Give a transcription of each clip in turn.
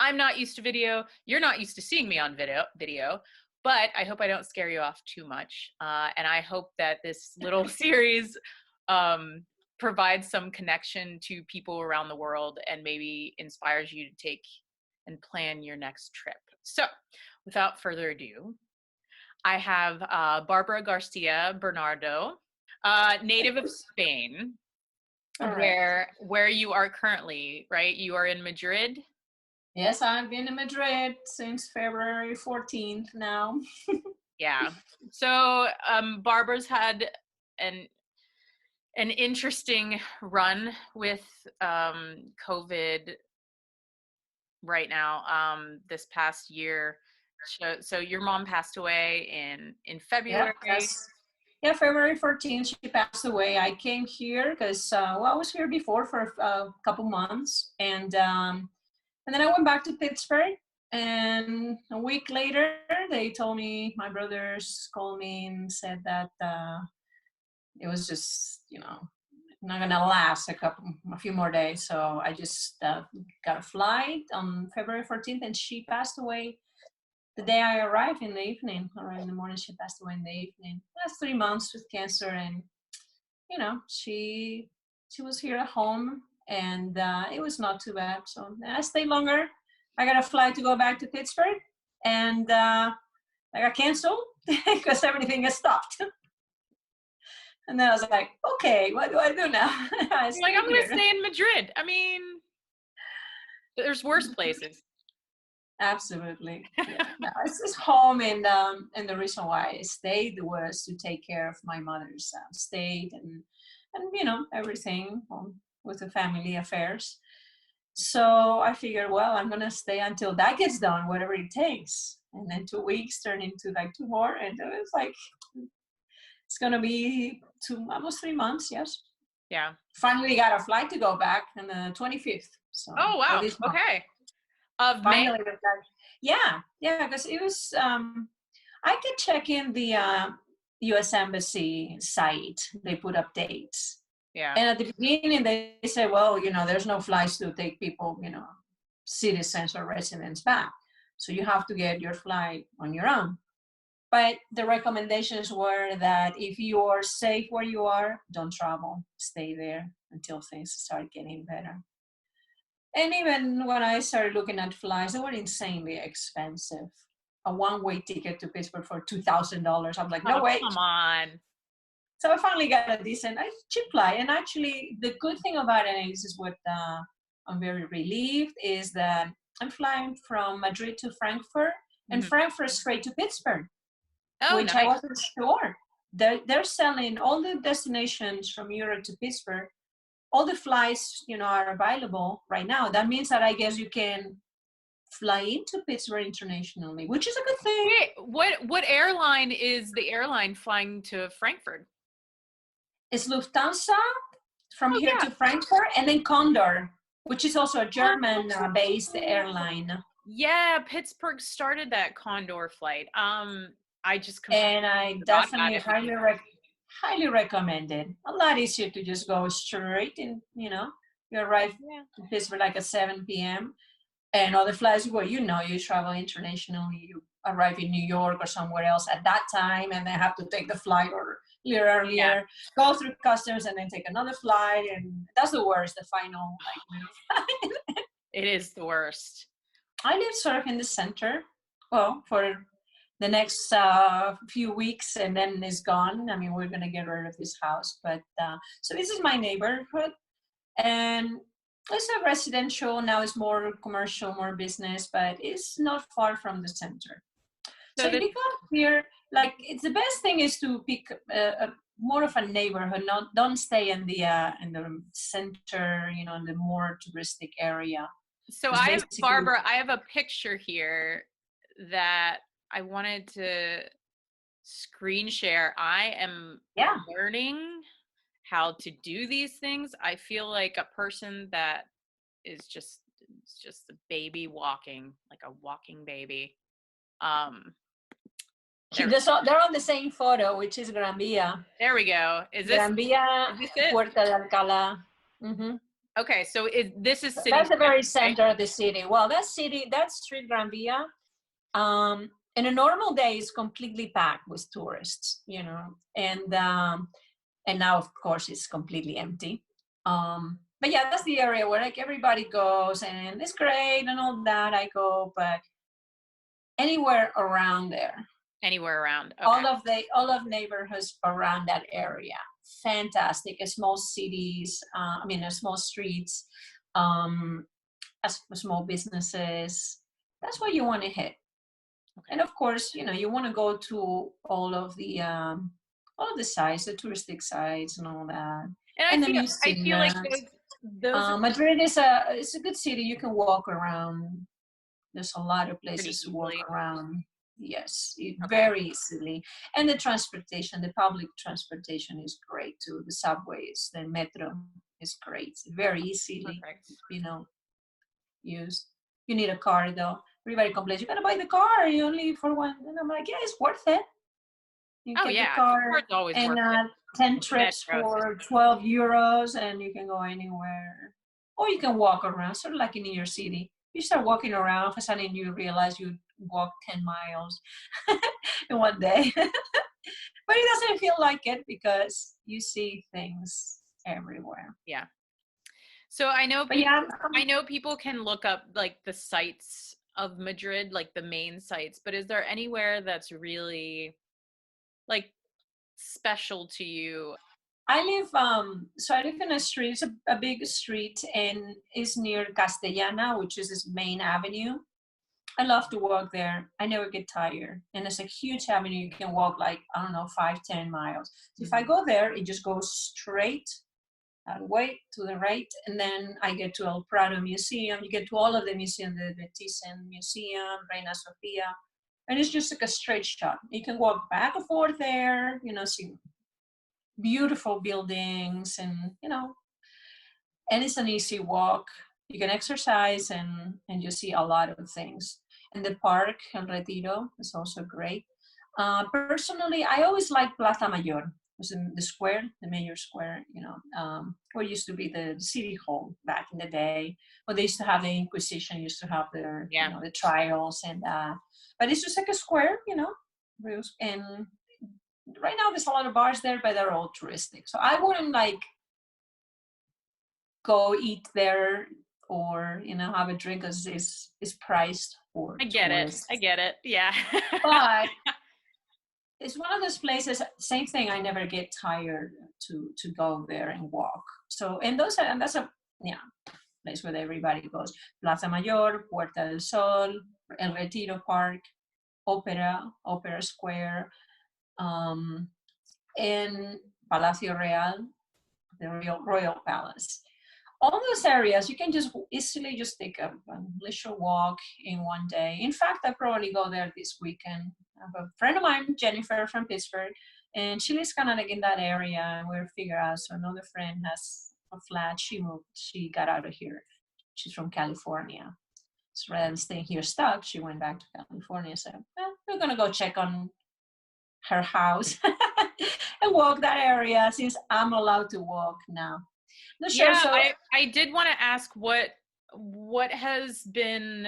I'm not used to video. You're not used to seeing me on video, but I hope I don't scare you off too much. And I hope that this little series provides some connection to people around the world and maybe inspires you to take and plan your next trip. So without further ado, I have Barbara Garcia Bernardo, native of Spain, where you are currently, right? You are in Madrid. Yes, I've been in Madrid since February 14th now. Yeah. So Barbara's had an interesting run with COVID right now. This past year. So your mom passed away in February. Yeah, February 14th, she passed away. I came here because, I was here before for a couple months. And then I went back to Pittsburgh. And a week later, they told me, my brothers called me and said that it was just, not going to last a few more days. So I just got a flight on February 14th, and she passed away the day I arrived in the evening, or in the morning. She passed away in the evening. That's 3 months with cancer, and she was here at home, and it was not too bad. So I stayed longer. I got a flight to go back to Pittsburgh, and I got canceled because everything got stopped. And then I was like, okay, what do I do now? I'm going to stay in Madrid. I mean, there's worse places. Absolutely. Yeah. No, it's just home, and the reason why I stayed was to take care of my mother's state and everything with the family affairs. So I figured, well, I'm gonna stay until that gets done, whatever it takes. And then 2 weeks turned into like 2 more, and it was like it's gonna be almost 3 months. Yes. Yeah. Finally got a flight to go back on the 25th. So. Oh wow. Okay. Of finally, May? Yeah, because it was, I could check in the U.S. Embassy site. They put up dates. Yeah. And at the beginning, they said, well, there's no flights to take people, citizens or residents back. So you have to get your flight on your own. But the recommendations were that if you are safe where you are, don't travel. Stay there until things start getting better. And even when I started looking at flights, they were insanely expensive. A one-way ticket to Pittsburgh for $2,000. I'm like, no way. Come on. So I finally got a decent, cheap flight. And actually, the good thing about it, and this is what I'm very relieved, is that I'm flying from Madrid to Frankfurt, and Frankfurt straight to Pittsburgh, which nice. I wasn't sure. They're selling all the destinations from Europe to Pittsburgh. All the flights, are available right now. That means that I guess you can fly into Pittsburgh internationally, which is a good thing. Wait, what airline is the airline flying to Frankfurt? It's Lufthansa from here to Frankfurt, and then Condor, which is also a German-based airline. Yeah, Pittsburgh started that Condor flight. I definitely highly recommend it. A lot easier to just go straight, and you arrive in Pittsburgh like at 7 p.m. and other flights where you travel internationally, you arrive in New York or somewhere else at that time, and then have to take the flight or a little earlier, go through customs, and then take another flight, and that's the worst. The final It is the worst. I live sort of in the center. Well, for the next few weeks, and then it's gone. I mean, we're going to get rid of this house. But so this is my neighborhood. And it's a residential. Now it's more commercial, more business, but it's not far from the center. So if you come here, it's the best thing is to pick more of a neighborhood. Don't stay in the center, in the more touristic area. So Barbara, I have a picture here that I wanted to screen share. I am learning how to do these things. I feel like a person that is just a baby walking, like a walking baby. They're on the same photo, which is Gran Via. There we go. Is this Gran Via, is this it? Puerta de Alcalá. Mm-hmm. Okay, so this is city That's the very center, right? center of the city. Well, that street Gran Via, in a normal day is completely packed with tourists, and now of course it's completely empty. But yeah, that's the area where like everybody goes, and it's great and all that. I go, but anywhere around there, Anywhere around. Okay. all of neighborhoods around that area, fantastic. Small cities, small streets, um, small businesses. That's what you want to hit. Okay. And of course, you want to go to all of the sites, the touristic sites, and all that, And and the I feel like museums. those are Madrid is a good city. You can walk around. There's a lot of pretty places to walk easily. around. Yes, Okay. very easily. And the transportation, the public transportation is great too. The subways, the metro is great. Very easily, Perfect. used. You need a car though. Everybody complains, you gotta buy the car, you only for one. And I'm like, yeah, it's worth it. You Oh get the yeah, car it's always and worth it. 10 trips Metro. for 12 euros and you can go anywhere. Or you can walk around, sort of like in New York City. You start walking around, for sudden you realize you walked 10 miles in one day. But it doesn't feel like it because you see things everywhere. Yeah. So I know But yeah, people can look up like the sites of Madrid, like the main sites, but is there anywhere that's really like special to you? I live in a street, it's a big street, and it's near Castellana, which is this main avenue. I love to walk there. I never get tired. And it's a huge avenue. You can walk like, I don't know, 5-10 miles. So if I go there, it just goes straight way to the right. And then I get to El Prado Museum. You get to all of the museums, the Thyssen Museum, Reina Sofia. And it's just like a straight shot. You can walk back and forth there, see beautiful buildings and it's an easy walk. You can exercise and you see a lot of things. And the park, El Retiro, is also great. Personally, I always like Plaza Mayor, was in the square, the mayor square, where used to be the city hall back in the day. Where they used to have the Inquisition, used to have their, the trials and but it's just like a square, and right now there's a lot of bars there, but they're all touristic. So I wouldn't like go eat there or have a drink because it's priced for tourists. I get it. Yeah. But it's one of those places, same thing, I never get tired to go there and walk. So and that's a place where everybody goes. Plaza Mayor, Puerta del Sol, El Retiro Park, Opera Square, and Palacio Real, the Royal Palace. All those areas you can just easily just take a leisure walk in one day. In fact, I probably go there this weekend. I have a friend of mine, Jennifer from Pittsburgh, and she lives kind of like in that area, and we're figure out. So another friend has a flat. She moved. She got out of here. She's from California. So rather than staying here stuck, she went back to California. So we're gonna go check on her house and walk that area since I'm allowed to walk now. Sure, so I did want to ask what has been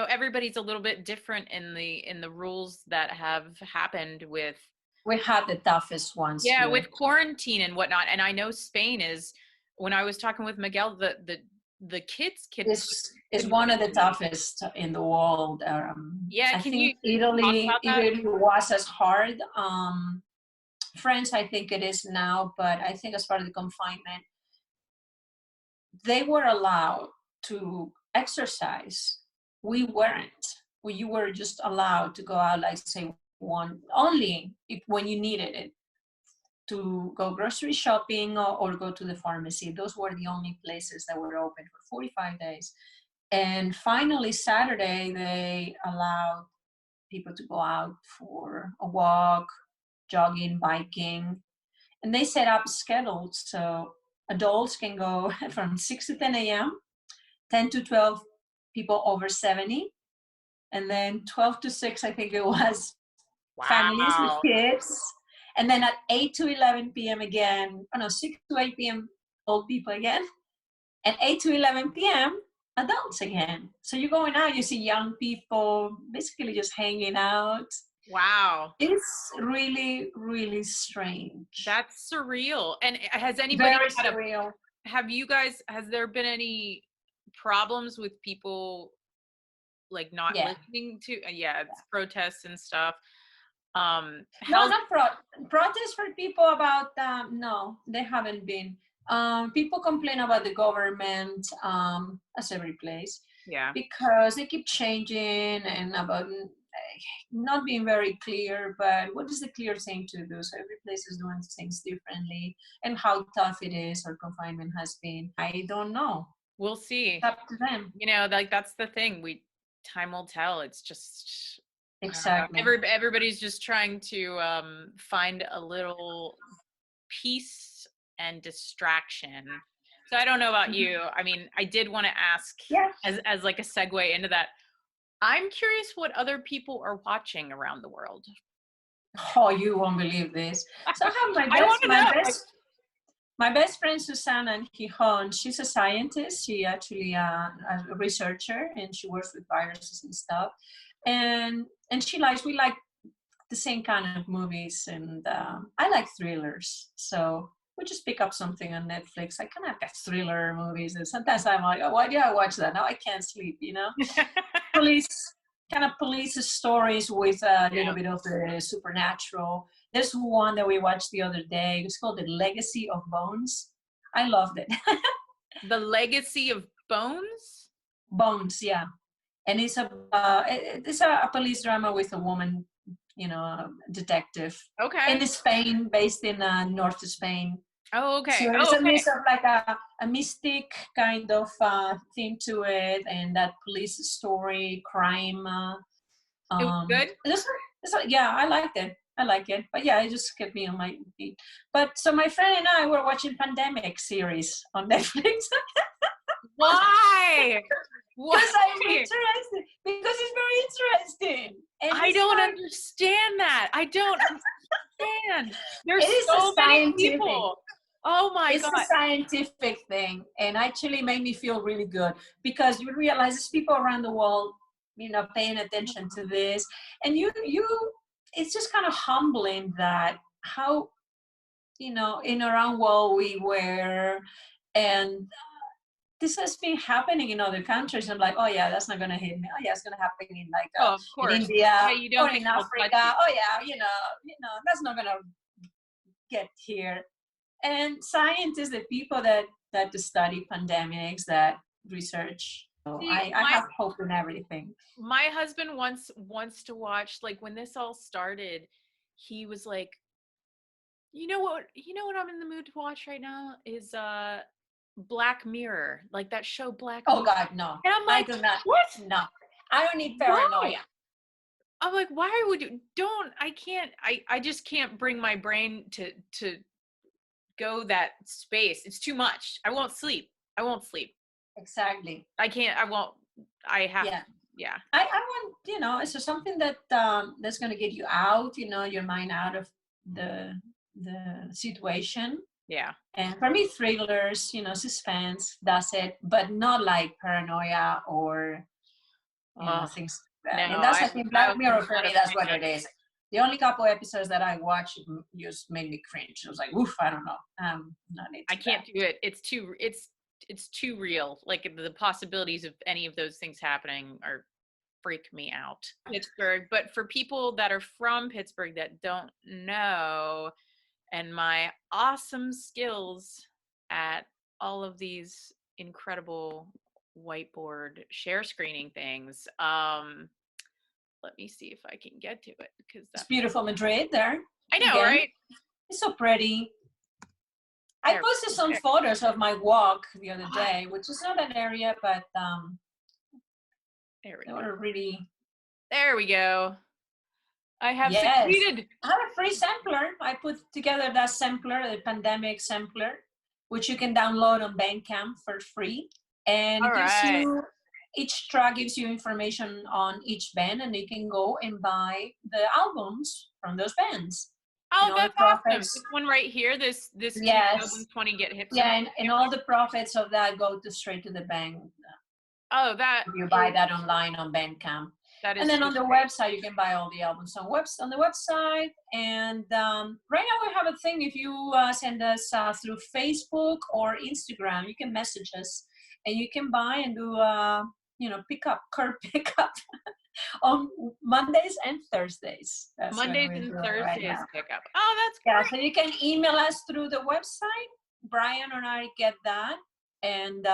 everybody's a little bit different in the rules that have happened with we had the toughest ones here. With quarantine and whatnot. And I know Spain is, when I was talking with Miguel, the kids is one of the toughest in the world. I think Italy was as hard. France, I think it is now, but I think as part of the confinement, they were allowed to exercise. We weren't. You were just allowed to go out, like say only when you needed it, to go grocery shopping or go to the pharmacy. Those were the only places that were open for 45 days. And finally, Saturday, they allowed people to go out for a walk, jogging, biking, and they set up schedules so adults can go from 6 to 10 a.m., 10 to 12 people over 70, and then 12 to 6, I think it was, families with kids, and then at 8 to 11 p.m. again, 6 to 8 p.m., old people again. And 8 to 11 p.m., adults again. So you're going out, you see young people basically just hanging out. Wow. It's really, really strange. That's surreal. And has anybody Very had surreal. has there been any problems with people like not Yeah. listening to, it's protests and stuff. No, How's not protests for people about no, they haven't been. People complain about the government, as every place, yeah. because they keep changing and about not being very clear. But what is the clear thing to do? So every place is doing things differently, and how tough it is or confinement has been, I don't know. We'll see. It's up to them. You know, like that's the thing. Time will tell. It's just Exactly. everybody's just trying to find a little peace and distraction. So I don't know about you. I mean, I did want to ask, Yeah. as like a segue into that, I'm curious what other people are watching around the world. Oh, you won't believe this. So I have my best friend Susanna and Gijon. She's a scientist. She actually a researcher, and she works with viruses and stuff. And we like the same kind of movies, and I like thrillers. So we just pick up something on Netflix. I kind of like thriller movies, and sometimes I'm like, oh, why do I watch that? Now I can't sleep. Police stories with a little bit of the supernatural. There's one that we watched the other day. It's called The Legacy of Bones. I loved it. The Legacy of Bones? Bones, yeah. And it's a police drama with a woman, a detective. Okay. In Spain, based in north of Spain. Oh, okay. So it's a mix of like a mystic kind of theme to it, and that police story, crime. It was good? Yeah, I liked it. I like it. But yeah, it just kept me on my feet. But so my friend and I were watching Pandemic series on Netflix. Why? Because I'm interested. Because it's very interesting. And I don't understand that. I don't understand. There's so many people. Oh my God. It's a scientific thing, and actually made me feel really good, because you realize there's people around the world, paying attention to this, and it's just kind of humbling that how, in our own world we were, and this has been happening in other countries. I'm like, oh yeah, that's not gonna hit me. Oh yeah, it's gonna happen in like of course. in India or in Africa. Oh yeah, that's not gonna get here. And scientists, the people that study pandemics, that research. So I have hope in everything. My husband wants to watch, like when this all started, he was like, you know what I'm in the mood to watch right now is Black Mirror, like that show Black Mirror. Oh God, no. And I'm like, I do not. What? No. I don't need paranoia. Why? I'm like, why would you? I just can't bring my brain to go that space. It's too much. I won't sleep. Exactly. I can't. I won't. I have. Yeah. I want, it's something that that's going to get you out, your mind out of the situation. Yeah. And for me, thrillers, suspense, that's it, but not like paranoia or things like that. No, and that's, I think, Black Mirror for me, that's what it is. The only couple episodes that I watched just made me cringe. I was like, "Oof, I don't know. Not into I can't do it. It's too real. Like the possibilities of any of those things happening freak me out. Pittsburgh, but for people that are from Pittsburgh that don't know, and my awesome skills at all of these incredible whiteboard share screening things. Let me see if I can get to it, because it's beautiful Madrid there. I know, right? It's so pretty. I posted some photos of my walk the other day, which is not an area, but there they were really. There we go. I have succeeded. I have a free sampler. I put together that sampler, the pandemic sampler, which you can download on Bandcamp for free, and each track gives you information on each band, and you can go and buy the albums from those bands. Oh, and all the that's awesome. profits. This one right here, this Yes. 2020 Get Hipster. Yeah, and all the profits of that go to straight to the bank. Oh, that If you buy is that online on Bandcamp. that And is then so on the great. website, you can buy all the albums on the website. And right now we have a thing. If you send us through Facebook or Instagram, you can message us, and you can buy and do curb pickup on Mondays and Thursdays. That's when Mondays we're and doing it right Thursdays now. pickup. Oh, that's Yeah, great. so you can email us through the website. Brian and I get that, and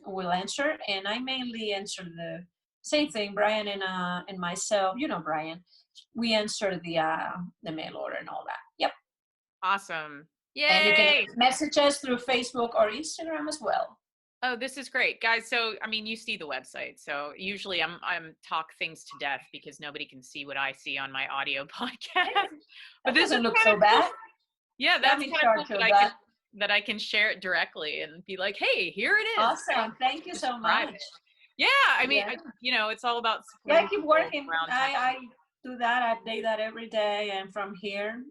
we'll answer. And I mainly answer the same thing. Brian and myself, Brian, we answer the mail order and all that. Yep. Awesome. And you can Yay. message us through Facebook or Instagram as well. Oh, this is great, guys. So, I mean, you see the website. So usually I'm talk things to death because nobody can see what I see on my audio podcast. But That this is doesn't look kind so of bad. cool. Yeah, Yeah, that's I'm in kind of cool charge of that. that I can share it directly and be like, hey, here it is. Awesome. Thank you so Describe much. it. Yeah, I mean, Yeah. it's all about Yeah, I supporting keep people working. around town. I do that. I update that every day, and from here,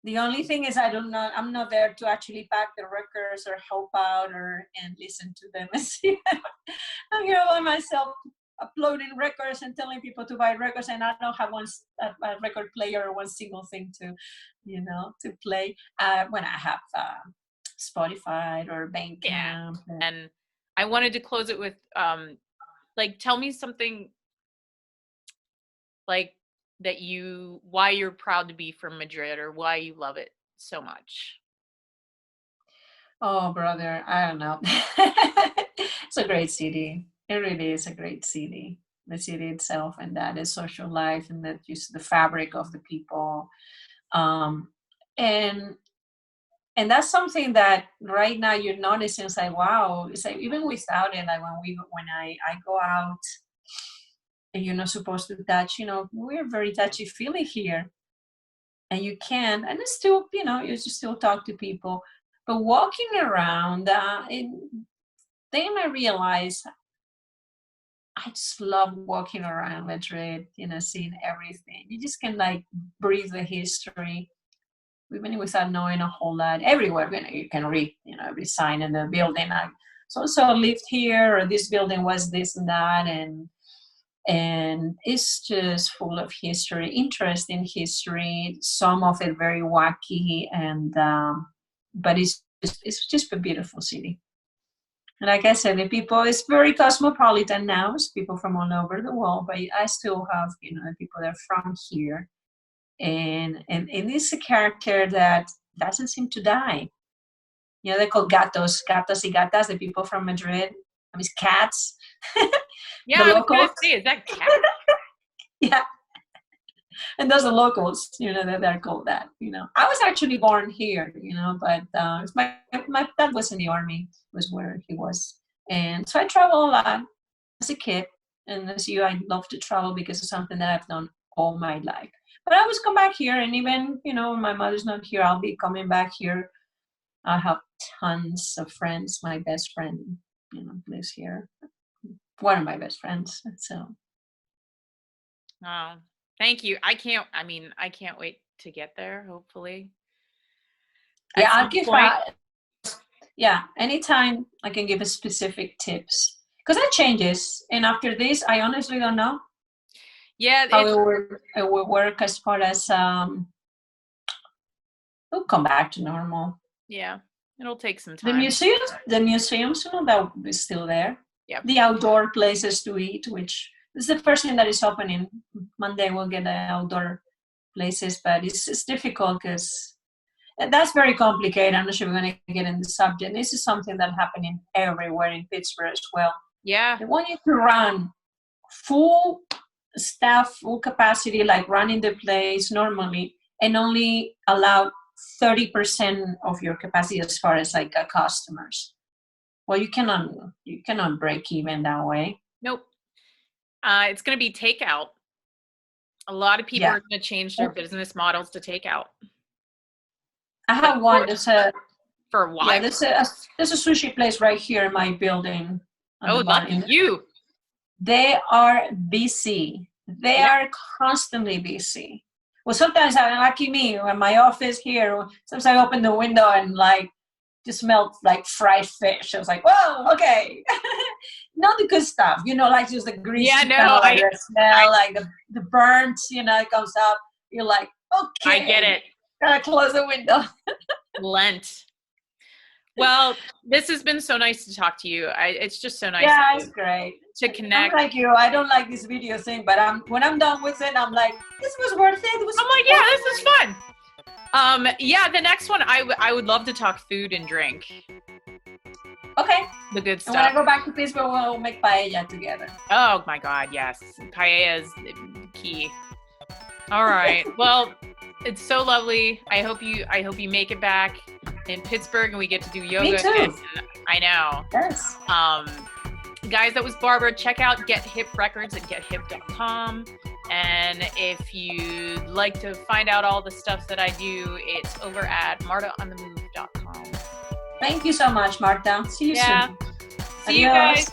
the only thing is I'm not there to actually pack the records or help out and listen to them and see them. I'm here by myself uploading records and telling people to buy records, and I don't have a record player or one single thing to play when I have Spotify or Bandcamp. Yeah. And I wanted to close it with tell me something like why you're proud to be from Madrid or why you love it so much. Oh, brother, I don't know. It's a great city. It really is a great city. The city itself, and that is social life, and that just the fabric of the people, and that's something that right now you're noticing. It's like, wow. It's like even without it, like when I go out, and you're not supposed to touch. We're very touchy feely here, and you can, and it's still, you just still talk to people. But walking around, then I realized I just love walking around Madrid, seeing everything. You just can like breathe the history, even without knowing a whole lot. Everywhere, you can read, every sign in the building. I so lived here, or this building was this and that, and it's just full of history, interesting history. Some of it very wacky, and but it's just a beautiful city. And like I said, the people, it's very cosmopolitan now. It's people from all over the world, but I still have, people that are from here. And it's a character that doesn't seem to die. They're called gatos y gatas, the people from Madrid. I mean, cats. Yeah, The I was going locals. to say, is that cat? Yeah. And those are locals, that they're called that. I was actually born here, but my dad was in the army, was where he was. And so I travel a lot as a kid. And as you, I love to travel because it's something that I've done all my life. But I always come back here, and even, when my mother's not here, I'll be coming back here. I have tons of friends. My best friend, lives here. One of my best friends. So. Oh, thank you. I can't wait to get there, hopefully. Yeah, I'll give yeah, anytime I can give a specific tips. Because that changes. And after this, I honestly don't know. Yeah, how it will work as far as it'll come back to normal. Yeah, it'll take some The time. museums, that will be still there. Yeah. The outdoor places to eat, which is the first thing that is opening. Monday we'll get the outdoor places, but it's difficult because that's very complicated. I'm not sure we're going to get in the subject. This is something that's happening everywhere in Pittsburgh as well. Yeah. They want you to run full staff, full capacity, like running the place normally, and only allow 30% of your capacity as far as like customers. Well, you cannot break even that way. Nope. It's going to be takeout. A lot of people are going to change their business models to takeout. I have one. For a while. Yeah, there's a sushi place right here in my building. Oh, lucky you. They are busy. They are constantly busy. Well, sometimes I'm lucky me in my office here. Sometimes I open the window and like just smelled like fried fish. I was like, whoa, okay. Not the good stuff, you know, like just the greasy kind of like the smell, like the burnt, you know, it comes up. You're like, okay. I get it. Gotta close the window. Lent. Well, this has been so nice to talk to you. It's just so nice. Yeah, it's great to connect. I'm like you. I don't like this video thing, but when I'm done with it, I'm like, this was worth it. I'm like, yeah, this is fun. Yeah, the next one, I would love to talk food and drink. Okay. The good stuff. And when I go back to Pittsburgh, we'll make paella together. Oh my God, yes. Paella is key. All right. Well, it's so lovely. I hope you make it back in Pittsburgh and we get to do yoga. Me too. I know. Yes. Guys, that was Barbara. Check out Get Hip Records at gethip.com. And if you'd like to find out all the stuff that I do, it's over at martaonthemove.com. Thank you so much, Marta. See you soon. See you guys.